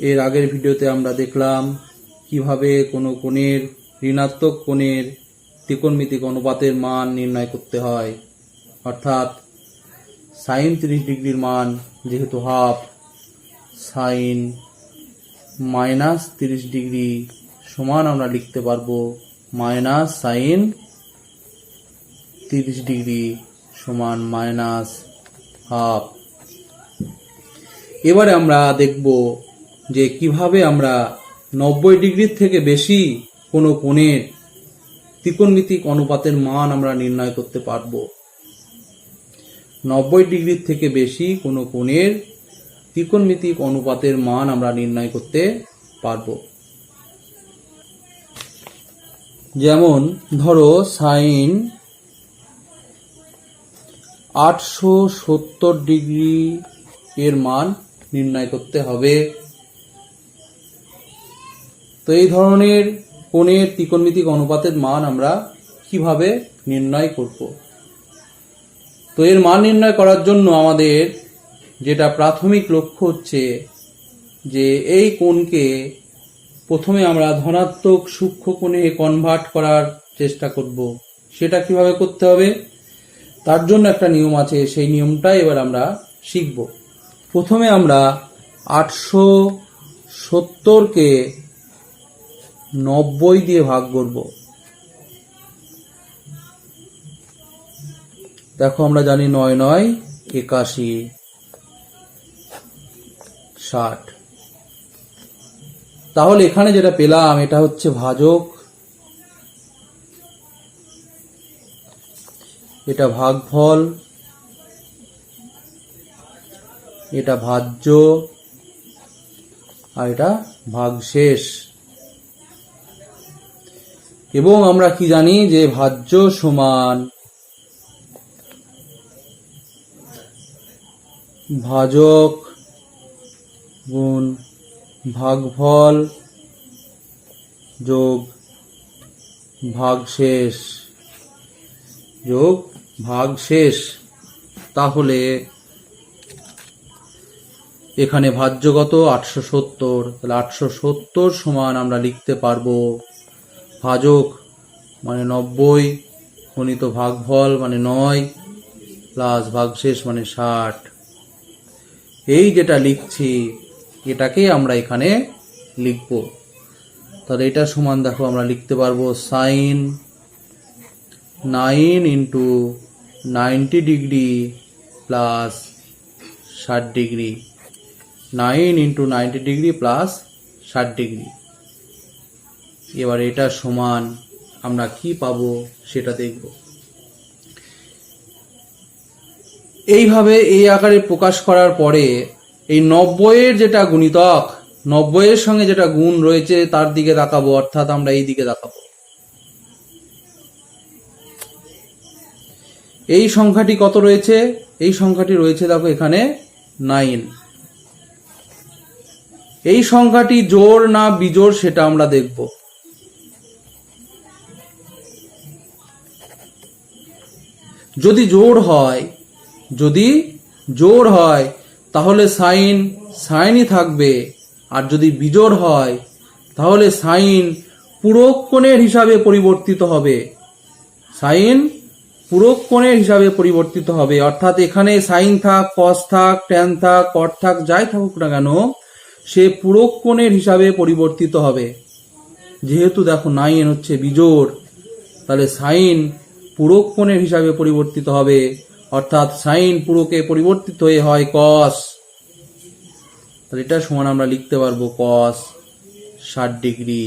এর আগের ভিডিওতে আমরা দেখলাম কিভাবে কোনো কোণের ঋণাত্মক কোণের ত্রিকোণমিতিক অনুপাতের মান নির্ণয় করতে হয়, অর্থাৎ সাইন 30 ডিগ্রির মান যেহেতু হাফ, সাইন -30 ডিগ্রি সমান আমরা লিখতে পারবো মাইনাস সাইন 30 ডিগ্রি সমান মাইনাস হাফ। এবারে আমরা দেখব যে কিভাবে আমরা 90 ডিগ্রির থেকে বেশি কোনো কোণের ত্রিকোণমিতিক অনুপাতের মান আমরা নির্ণয় করতে পারবো। 90 ডিগ্রির থেকে বেশি কোনো কোণের ত্রিকোণমিতিক অনুপাতের মান আমরা নির্ণয় করতে পারবো। যেমন ধরো সাইন 870 ডিগ্রি এর মান নির্ণয় করতে হবে। তো এই ধরনের কোণের ত্রিকোণমিতিক অনুপাতের মান আমরা কিভাবে নির্ণয় করব? তো এর মান নির্ণয় করার জন্য আমাদের যেটা প্রাথমিক লক্ষ্য হচ্ছে যে এই কোণকে প্রথমে আমরা ধনাত্মক সূক্ষ্ম কোণে কনভার্ট করার চেষ্টা করব। সেটা কিভাবে করতে হবে তার জন্য একটা নিয়ম আছে, সেই নিয়মটাই এবার আমরা শিখব। প্রথমে আমরা 870কে 90 দিয়ে ভাগ করব। দেখো আমরা জানি 9 9 81 60। তাহলে এখানে যেটা পেলাম এটা হচ্ছে ভাজক, এটা ভাগফল, এটা ভাজ্য, আর এটা ভাগশেষ। এবং আমরা কি জানি যে ভাজ্য সমান ভাজক গুণ ভাগফল যোগ ভাগশেষ যোগ ভাগশেষ। তাহলে এখানে ভাজ্যগত 870, তাহলে 870 সমান আমরা লিখতে পারবো ভাজক মানে 90 গুণিত ভাগফল মানে 9 প্লাস ভাগশেষ মানে 60। এই যেটা লিখছি এটাকে আমরা এখানে লিখব। তাহলে এটা সমান দেখো আমরা লিখতে পারবো sine 9 into 90 degree plus 60 degree, 9 into 90 degree plus 60 degree. এবার এটা সমান আমরা কি পাবো সেটা দেখব। এইভাবে এই আকারে প্রকাশ করার পরে এই 90 এর যেটা গুণিতক, 90 এর সঙ্গে যেটা গুণ রয়েছে তার দিকে তাকাবো, অর্থাৎ আমরা এই দিকে তাকাবো। এই সংখ্যাটি কত রয়েছে? এই সংখ্যাটি রয়েছে দেখো এখানে 9। এই সংখ্যাটি জোড় না বিজোড় সেটা আমরা দেখব। যদি জোড় হয় তাহলে সাইন সাইনই থাকবে, আর যদি বিজোড় হয় তাহলে সাইন পূরক কোণের হিসাবে পরিবর্তিত হবে। সাইন পূরক কোণের হিসাবে পরিবর্তিত হবে, অর্থাৎ এখানে সাইন থাক, কস থাক, ট্যান থাক, কট থাক, যাই থাকুক না কেন সে পূরক কোণের হিসাবে পরিবর্তিত হবে। যেহেতু দেখো 9 হচ্ছে বিজোড়, তাহলে সাইন পূরক কোণের হিসাবে পরিবর্তিত হবে, অর্থাৎ সাইন পূরকে পরিবর্তিত হয়ে হয় কস। তাহলে এটা সমান আমরা লিখতে পারবো কস 60 ডিগ্রি।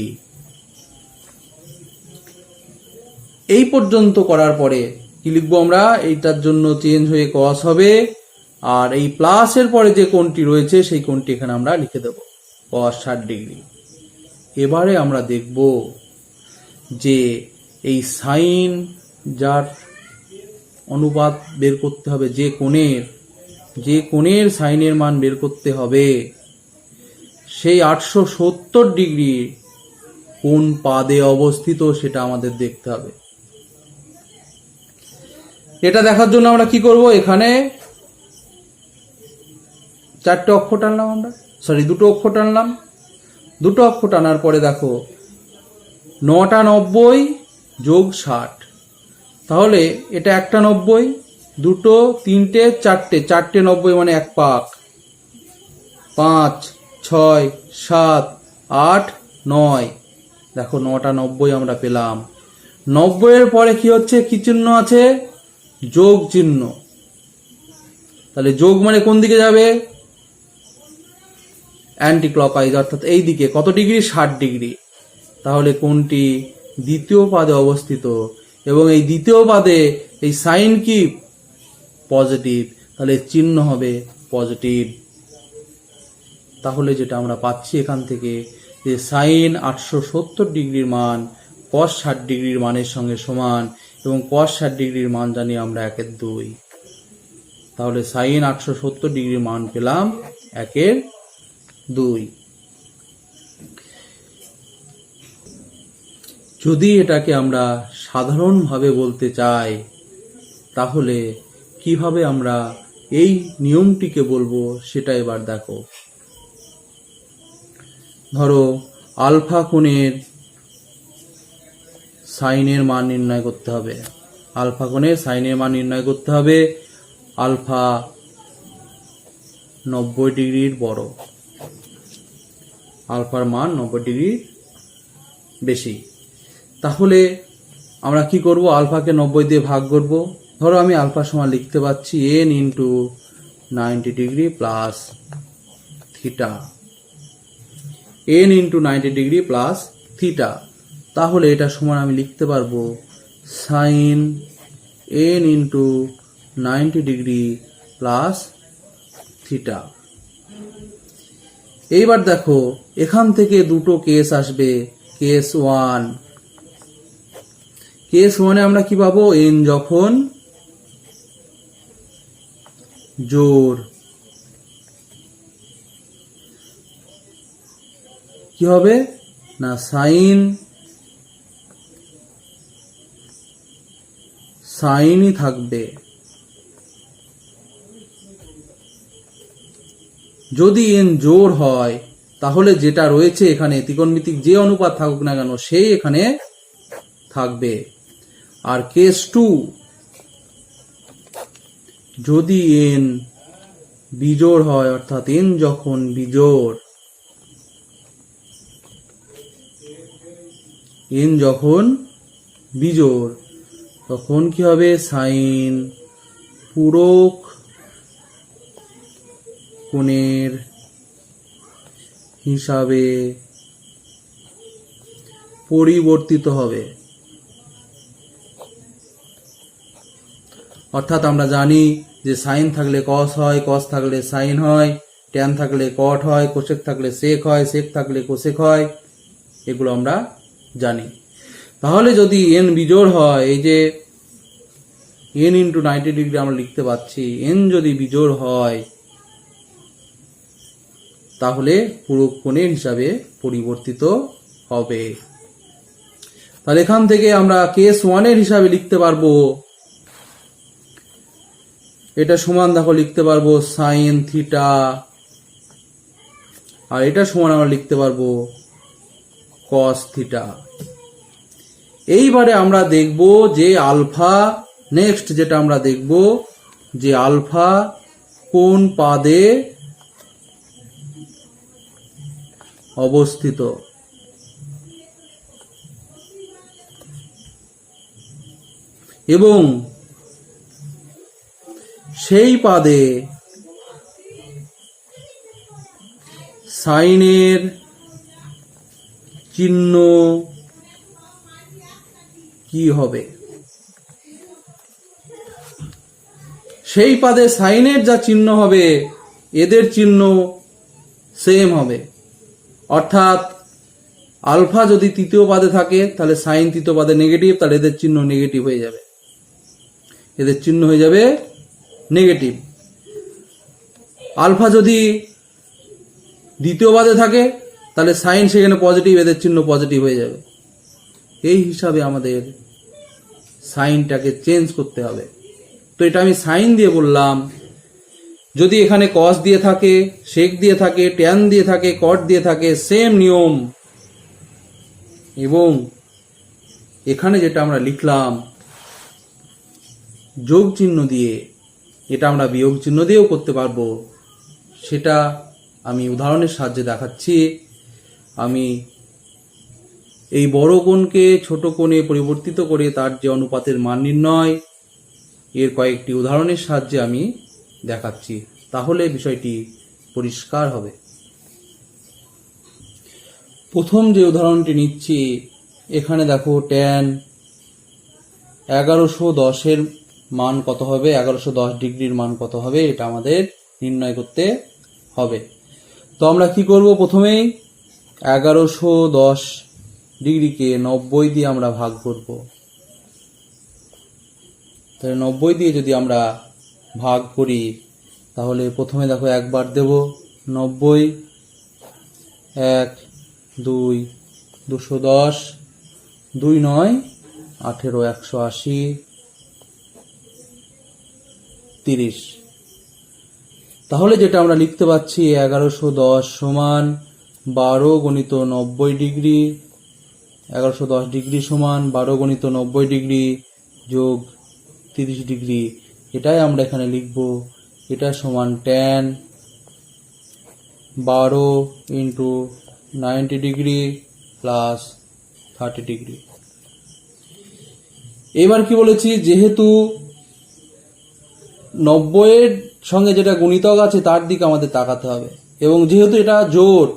এই পর্যন্ত করার পরে কি লিখবো আমরা? এইটার জন্য চেঞ্জ হয়ে কস হবে, আর এই প্লাসের পরে যে কোণটি রয়েছে সেই কোণটি এখানে আমরা লিখে দেব কস 60 ডিগ্রি। এবারে আমরা দেখব যে এই সাইন যার অনুপাত বের করতে হবে, যে কোণের সাইনের মান বের করতে হবে, সেই 870 ডিগ্রি কোন পাদে অবস্থিত সেটা আমাদের দেখতে হবে। এটা দেখার জন্য আমরা কি করব? এখানে 4টে অক্ষর টানলাম, আমরা দুটো অক্ষর টানলাম। দুটো অক্ষর টানার পরে দেখো 9টা 90 যোগ 60, তাহলে এটা একটা 90, দুটো, তিনটে, চারটে, 90 মানে এক পাক, 5, 6, 7, 8, 9, দেখো 9টা 90 আমরা পেলাম। 90 এর পরে কি হচ্ছে, কি চিহ্ন আছে, যোগ চিহ্ন। তাহলে যোগ মানে কোন দিকে যাবে, অ্যান্টি ক্লকওয়াইজ, অর্থাৎ এই দিকে। কত ডিগ্রি, 60 ডিগ্রি। তাহলে কোনটি দ্বিতীয় পাদে অবস্থিত, এবং এই দ্বিতীয় পাদে এই সাইন কি পজিটিভ, তাহলে চিহ্ন হবে পজিটিভ। তাহলে যেটা আমরা পাচ্ছি এখান থেকে যে সাইন 870 ডিগ্রির মান কস 60 ডিগ্রির মানের সঙ্গে সমান, এবং কস 60 ডিগ্রির মান জানি আমরা 1/2। তাহলে সাইন 870 ডিগ্রির মান পেলাম 1/2। যদি এটাকে আমরা সাধারণভাবে বলতে চাই, তাহলে কিভাবে আমরা এই নিয়মটিকে বলবো সেটা এবার দেখো। ধরো আলফা কোণের সাইনের মান নির্ণয় করতে হবে। আলফা কোণের সাইনের মান নির্ণয় করতে হবে। আলফা 90 ডিগ্রির বড়, আলফার মান 90 ডিগ্রির বেশি। তাহলে আমরা কি করব, আলফাকে 90 দিয়ে ভাগ করব। ধরো আমি আলফা সমান লিখতে পাচ্ছি n into 90 degree plus theta, n into 90 degree plus theta. তাহলে এটা সমান আমি লিখতে পারবো sine n into 90 degree plus theta. এইবার দেখো এখান থেকে দুটো কেস আসবে। কেস 1, কেস 1 এ আমরা কি পাবো, n যখন জোড়, কি হবে না, সাইনই থাকবে। যদি n জোড় হয় তাহলে যেটা রয়েছে এখানে ত্রিকোণমিতিক যে অনুপাত থাকুক না কেন সেই এখানে থাকবে। আর কেস 2, যদি n বিজোড় হয়, অর্থাৎ n যখন বিজোড়, n যখন বিজোড়, তখন কি হবে, সাইন পূরক কোণের হিসাবে পরিবর্তিত হবে। অর্থাৎ আমরা জানি যে সাইন থাকলে কস হয়, কস থাকলে সাইন হয়, ট্যান থাকলে কট হয়, কোসেক থাকলে সেক হয়, সেক থাকলে কোসেক হয়, এগুলো আমরা জানি। তাহলে যদি n বিজোড় হয়, এই যে n ইন্টু 90 ডিগ্রি আমরা লিখতে পাচ্ছি, n যদি বিজোড় হয় তাহলে পূরক কোণের হিসাবে পরিবর্তিত হবে। তাহলে এখান থেকে আমরা কেস 1 এর হিসাবে লিখতে পারবো, এটা সমান দেখো লিখতে পারবো সাইন থিটা, আর এটা সমান আমরা লিখতে পারবো কস থিটা। এইবারে আমরা দেখব যে আলফা, নেক্সট যেটা আমরা দেখব যে আলফা কোন পাদে অবস্থিত। এবং সেই পাদে সাইনের চিহ্ন কি হবে। সেই পাদে সাইনের যা চিহ্ন হবে এদের চিহ্ন সেম হবে। অর্থাৎ আলফা যদি তৃতীয় পাদে থাকে তাহলে সাইন তৃতীয় পাদে নেগেটিভ, তাহলে এদের চিহ্ন নেগেটিভ হয়ে যাবে, এদের চিহ্ন হয়ে যাবে নেগেটিভ। আলফা যদি দ্বিতীয় পাদে থাকে তাহলে সাইন সেখানে পজিটিভ, এদের চিহ্ন পজিটিভ হয়ে যাবে। এই হিসাবে আমাদের সাইনটাকে চেঞ্জ করতে হবে। তো এটা আমি সাইন দিয়ে বললাম যদি এখানে কস দিয়ে থাকে, সেক দিয়ে থাকে, ট্যান দিয়ে থাকে, কট দিয়ে থাকে, সেম নিয়ম। এবং এখানে যেটা আমরা লিখলাম যোগ চিহ্ন দিয়ে, এটা আমরা বিয়োগ চিহ্ন দিয়েও করতে পারবো। সেটা আমি উদাহরণের সাহায্যে দেখাচ্ছি। আমি এই বড় কোণকে ছোট কোণে পরিবর্তিত করে তার যে অনুপাতের মান নির্ণয়, এর কয়েকটি উদাহরণের সাহায্যে আমি দেখাচ্ছি, তাহলে বিষয়টি পরিষ্কার হবে। প্রথম যে উদাহরণটি নিচ্ছি, এখানে দেখো ট্যান 1110 মান কত হবে, 1110 ডিগ্রির মান কত হবে, এটা আমাদের নির্ণয় করতে হবে। তো আমরা কি করব, প্রথমেই 1110 ডিগ্রিকে 90 দিয়ে আমরা ভাগ করব। তাহলে 90 দিয়ে যদি আমরা ভাগ করি, তাহলে প্রথমে দেখো একবার দেব 90, 1, 2, 210, 2 9, 18, 180, 30। তাহলে যেটা আমরা লিখতে পাচ্ছি 1110 সমান 12 গণিত 90 ডিগ্রি, 1110 ডিগ্রি সমান 12 গণিত 90 ডিগ্রি যোগ 30 ডিগ্রি, এটাই আমরা এখানে লিখব। এটা সমান tan 12 into 90 degree plus 30 degree. এবার কি বলেছি, যেহেতু 90 এর সঙ্গে যেটা গুণিতক আছে তার দিকে আমাদের তাকাতে হবে, এবং যেহেতু এটা জোড়,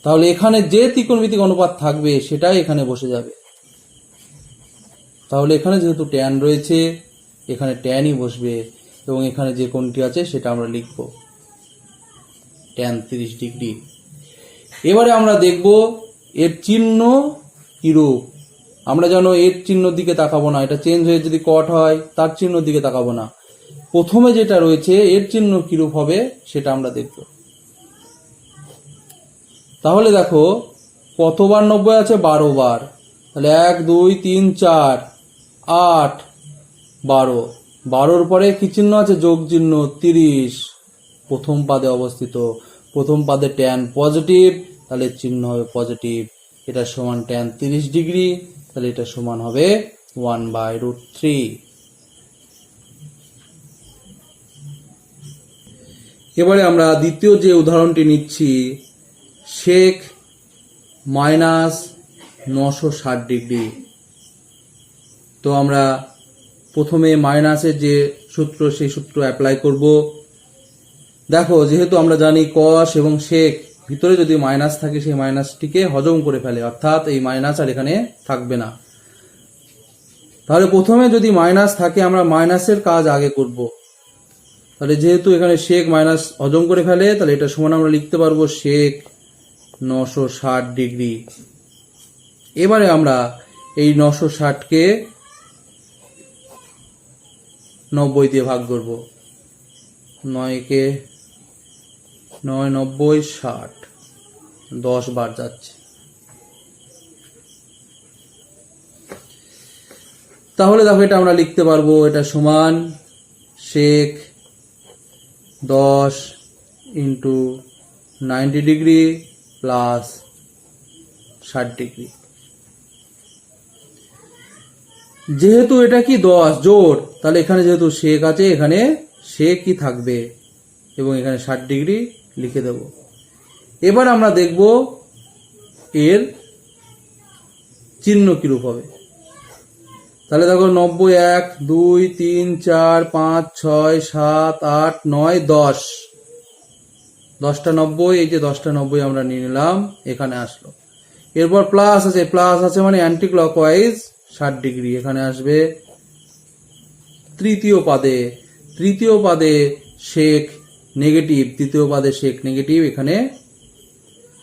তাহলে এখানে যে ত্রিকোণমিতিক অনুপাত থাকবে সেটাই এখানে বসে যাবে। তাহলে এখানে যেহেতু ট্যান রয়েছে, এখানে ট্যানই বসবে, এবং এখানে যে কোণটি আছে সেটা আমরা লিখব ট্যান 30 ডিগ্রি। এবারে আমরা দেখব এর চিহ্ন কিরূপ। আমরা জানো এর চিহ্নর দিকে তাকাবো না, এটা চেঞ্জ হয়ে যদি কট হয় তার চিহ্নর দিকে তাকাবো না। প্রথমে যেটা রয়েছে এর চিহ্ন কিরূপ হবে সেটা আমরা দেখব। তাহলে দেখো কতবার 90 আছে, 12 বার। তাহলে 1 2 3 4 8 12, 12-র পরে কি চিহ্ন আছে, যোগ চিহ্ন 30, প্রথম পাদে অবস্থিত। প্রথম পাদে ট্যান পজিটিভ, তাহলে চিহ্ন হবে পজিটিভ। এটা সমান ট্যান 30 ডিগ্রি, তাহলে এটা সমান হবে 1/√3। এবারে আমরা দ্বিতীয় যে উদাহরণটি নিচ্ছি, সেক -960 ডিগ্রি। তো আমরা প্রথমে মাইনাসের যে সূত্র সেই সূত্র অ্যাপ্লাই করব। দেখো যেহেতু আমরা জানি কস এবং সেক ভিতরে যদি মাইনাস থাকে সেই মাইনাসটিকে হজম করে ফেলে, অর্থাৎ এই মাইনাস আর এখানে থাকবে না। তাহলে প্রথমে যদি মাইনাস থাকে আমরা মাইনাসের কাজ আগে করব। তাহলে যেহেতু এখানে সেক মাইনাস হজম করে ফেলে, তাহলে এটা সমান আমরা লিখতে পারবো সেক 960 ডিগ্রি। এবারে আমরা এই 960কে 90 দিয়ে ভাগ করব। 9 কে 9 90 60, 10 বার যাচ্ছে। তাহলে দেখো এটা আমরা লিখতে পারবো, এটা সমান সেক 10 ইন্টু 90 ডিগ্রি প্লাস 60 ডিগ্রি। যেহেতু এটা কি 10 জোড়, তাহলে এখানে যেহেতু সেক আছে এখানে সেকই থাকবে, এবং এখানে 60 ডিগ্রি লিখে দেব। এবার আমরা দেখব এর চিহ্ন কিরূপ হবে। তাহলে দেখো 90 1 2 3 4 5 6 7 8 9 10, 10টা 90, এই যে 10টা 90 আমরা নিয়ে নিলাম, এখানে আসলো। এরপর প্লাস আছে মানে অ্যান্টি ক্লকওয়াইজ 60 ডিগ্রি, এখানে আসবে। তৃতীয় পাদে সেক নেগেটিভ, তৃতীয় পাদে সেক নেগেটিভ, এখানে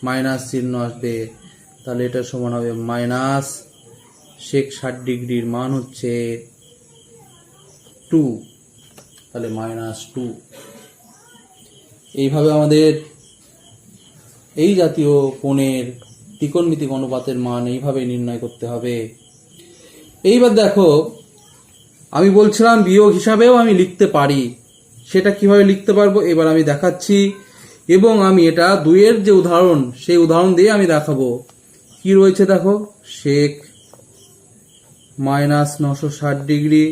মাইনাস চিহ্ন আসবে। তাহলে এটা সমান হবে মাইনাস সেক 60 ডিগ্রির মান হচ্ছে 2, তাহলে -2। এইভাবে আমাদের এই জাতীয় কোণের ত্রিকোণমিতিক অনুপাতের মান এইভাবে নির্ণয় করতে হবে। এইবার দেখো আমি বলছিলাম বিয়োগ হিসাবেও আমি লিখতে পারি, সেটা কিভাবে লিখতে পারবো এবার আমি দেখাচ্ছি, এবং আমি এটা 2-এর যে উদাহরণ সেই উদাহরণ দিয়ে আমি দেখাবো। কি রয়েছে দেখো, সেক মাইনাস 960 ডিগ্রি,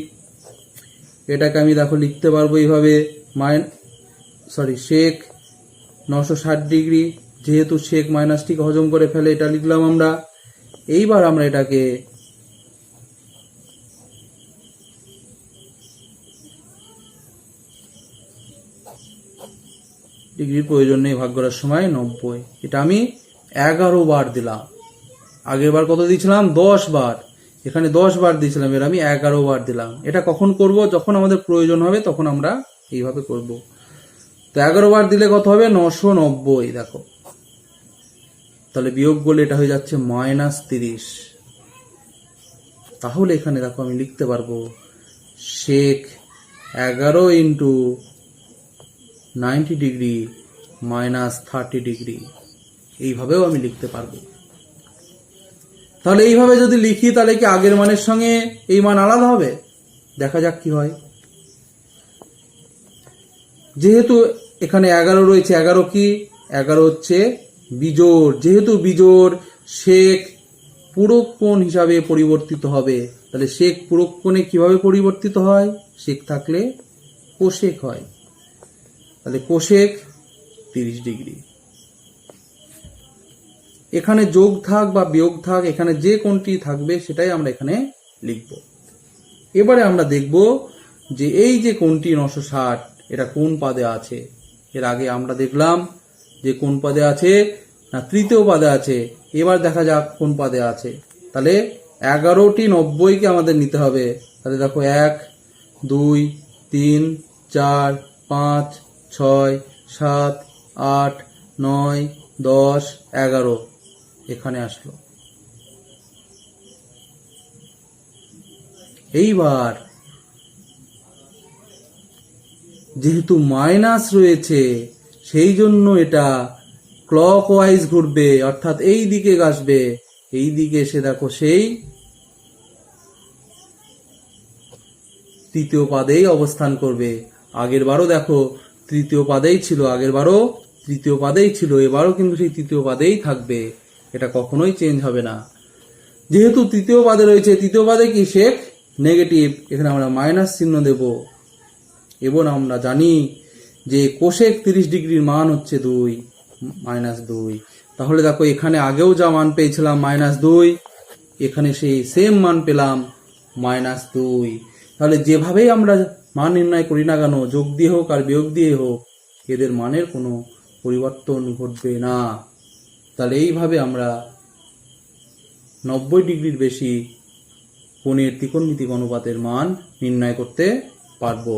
এটাকে আমি দেখো লিখতে পারবো এইভাবে সেক 960 ডিগ্রি, যেহেতু সেক মাইনাসটিকে হজম করে ফেলে এটা লিখলাম আমরা। এইবার আমরা এটাকে ডিগ্রির প্রয়োজন নেই, ভাগ করার সময় 90, এটা আমি 11 বার দিলাম। আগের বার কত দিয়েছিলাম, 10 বার, এখানে 10 বার দিয়েছিলাম, এর আমি 11 বার দিলাম। এটা কখন করব, যখন আমাদের প্রয়োজন হবে তখন আমরা এইভাবে করব। তো 11 বার দিলে কত হবে, 990। দেখো তাহলে বিয়োগ করলে এটা হয়ে যাচ্ছে -30। তাহলে এখানে দেখো আমি লিখতে পারবো সেক 11 ইন্টু 90 ডিগ্রি -30 ডিগ্রি, এইভাবেও আমি লিখতে পারবো। তাহলে এইভাবে যদি লিখি তাহলে কি আগের মানের সঙ্গে এই মান আলাদা হবে? দেখা যাক কি হয়। যেহেতু এখানে 11 রয়েছে, 11 কি, 11 হচ্ছে বিজোড়, যেহেতু বিজোড় সেক পূরক কোণ হিসাবে পরিবর্তিত হবে। তাহলে সেক পূরক কোণে কিভাবে পরিবর্তিত হয়, সেক থাকলে কোসেক হয়, তাহলে কোসেক 30 ডিগ্রি। এখানে যোগ থাক বা বিয়োগ থাক, এখানে যে কোণটি থাকবে সেটাই আমরা এখানে লিখব। এবারে আমরা দেখব যে এই যে কোণটি 960 এটা কোন পদে আছে। এর আগে আমরা দেখলাম যে কোন পদে আছে না তৃতীয় পদে আছে। এবার দেখা যাক কোন পদে আছে। তাহলে 11টি 90কে আমাদের নিতে হবে। তাহলে দেখো 1 2 3 4 5 6 7 8 9 10 11 এখানে আসলো। এইবার যেহেতু মাইনাস রয়েছে সেই জন্য এটা ক্লকওয়াইজ ঘুরবে, অর্থাৎ এই দিকে আসবে। এই দিকে এসে দেখো সেই তৃতীয় পাদেই অবস্থান করবে। আগের বারও দেখো তৃতীয় পাদেই ছিল, আগের বারও তৃতীয় পাদেই ছিল, এবারও কিন্তু সেই তৃতীয় পাদেই থাকবে, এটা কখনোই চেঞ্জ হবে না। যেহেতু তৃতীয় পাদে রয়েছে, তৃতীয় পাদে কি সেক নেগেটিভ, এখানে আমরা মাইনাস চিহ্ন দেব। এবং আমরা জানি যে কোসেক 30 ডিগ্রির মান হচ্ছে 2 -2। তাহলে দেখো এখানে আগেও যা মান পেয়েছিলাম -2, এখানে সেই সেম মান পেলাম -2। তাহলে যেভাবেই আমরা মান নির্ণয় করি না কেন, যোগ দিয়ে হোক আর বিয়োগ দিয়ে হোক, এদের মানের কোনো পরিবর্তন ঘটবে না। তাহলে এইভাবে আমরা 90 ডিগ্রির বেশি কোণের ত্রিকোণমিতিক অনুপাতের মান নির্ণয় করতে পারবো।